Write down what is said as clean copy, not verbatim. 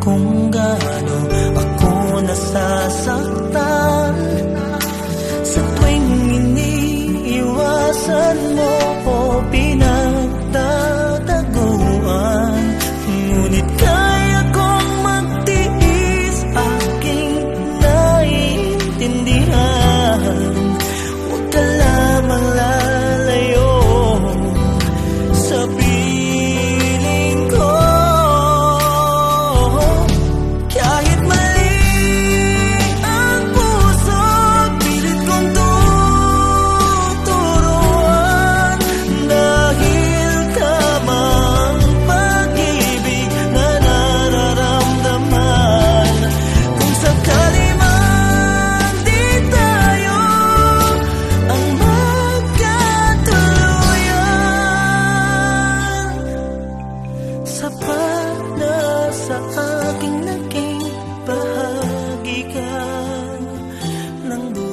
kung gaano ako nasasaktan sa tuwing iniiwasan mo o pinagtataguan. Ngunit kaya kong magtiis, aking naiintindihan. Huwag ka lamang lalayo sa piling ko. Kahit mali ang puso, pilit kong tuturuan. Dahil tama ang pag-ibig na nararamdaman. Kung sakali man di tayo ang magkatuluyan, sapat na sa aking naging bahagi ka ng buhay.